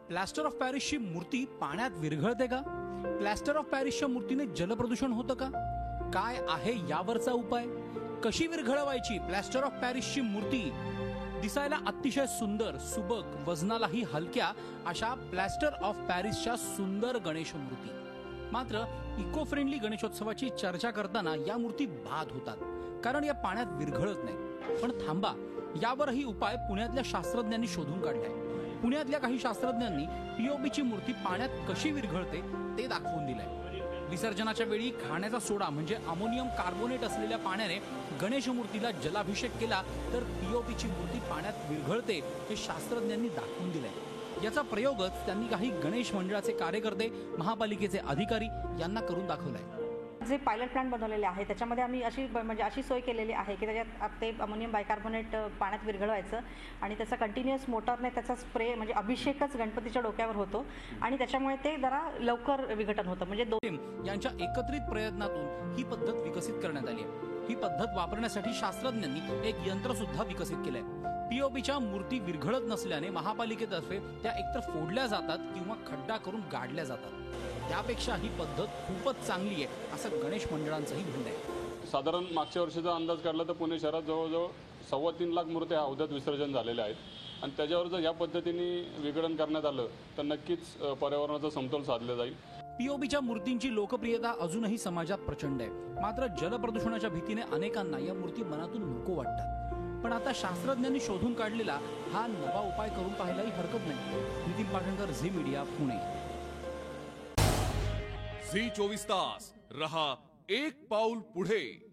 Plaster of पॅरिसची मूर्ती पाण्यात विरघळते का? प्लॅस्टर ऑफ पॅरिसच्या मूर्तीने जलप्रदूषण होतं का? काय आहे यावरचा उपाय? कशी विरघळवायची प्लॅस्टर ऑफ पॅरिसची मूर्ती? दिसायला अतिशय सुंदर, सुबक, वजनालाही हलक्या अशा प्लॅस्टर ऑफ पॅरिसच्या सुंदर गणेश मूर्ती. मात्र इको फ्रेंडली गणेशोत्सवाची चर्चा करताना या मूर्ती बाद होतात, कारण या पाण्यात विरघळत नाही. पण थांबा, यावरही उपाय पुण्यातल्या शास्त्रज्ञांनी शोधून काढलाय. पुण्यातल्या काही शास्त्रज्ञांनी पीओपीची मूर्ती पाण्यात कशी विरघळते ते दाखवून दिलंय. विसर्जनाच्या वेळी खाण्याचा सोडा म्हणजे अमोनियम कार्बोनेट असलेल्या पाण्याने गणेश मूर्तीला जलाभिषेक केला तर पीओपीची मूर्ती पाण्यात विरघळते हे शास्त्रज्ञांनी दाखवून दिलंय. याचा प्रयोगच त्यांनी काही गणेश मंडळाचे कार्यकर्ते, महापालिकेचे अधिकारी यांना करून दाखवलाय. जे पायलट प्लांट बनवलेले आहे त्याच्यामध्ये आम्ही अशी सोय केलेली आहे की त्याच्यात ते अमोनियम बायकार्बोनेट पाण्यात विरघळवायचं आणि त्याचा कंटिन्युअस मोटरने त्याचा स्प्रे म्हणजे अभिषेकच गणपतीच्या डोक्यावर होतो आणि त्याच्यामुळे ते जरा लवकर विघटन होतं. म्हणजे यांच्या एकत्रित प्रयत्नातून ही पद्धत विकसित करण्यात आली आहे. ही पद्धत वापरण्यासाठी शास्त्रज्ञांनी एक यंत्र सुद्धा विकसित केलंय. पीओपीच्या मूर्ती विरघळत नसल्याने महापालिकेतर्फे त्या एकतर फोडल्या जातात किंवा खड्डा करून गाडल्या जातात. त्यापेक्षा ही पद्धत खूपच चांगली आहे असं गणेश मंडळांचंही म्हणणं आहे. साधारण मागच्या वर्षीचा अंदाज काढला तर पुणे शहरात जवळजवळ 3.25 लाख मूर्त्या अवैध विसर्जन झालेल्या आहेत आणि त्याच्यावर जर या पद्धतीने विघटन करण्यात आलं तर नक्कीच पर्यावरणाचा समतोल साधला जाईल. पीओपीच्या मूर्तींची लोकप्रियता अजूनही समाजात प्रचंड आहे. मात्र जलप्रदूषणाच्या भीतीने अनेकांना या मूर्ती मनातून नको वाटतात. पण आता शास्त्रज्ञांनी शोधून काढलेला हा नवा उपाय करून पाहायलाही हरकत नाही. नितीन पाटणकर, झी मीडिया, पुणे. झी 24 तास रहा एक पाऊल पुढे.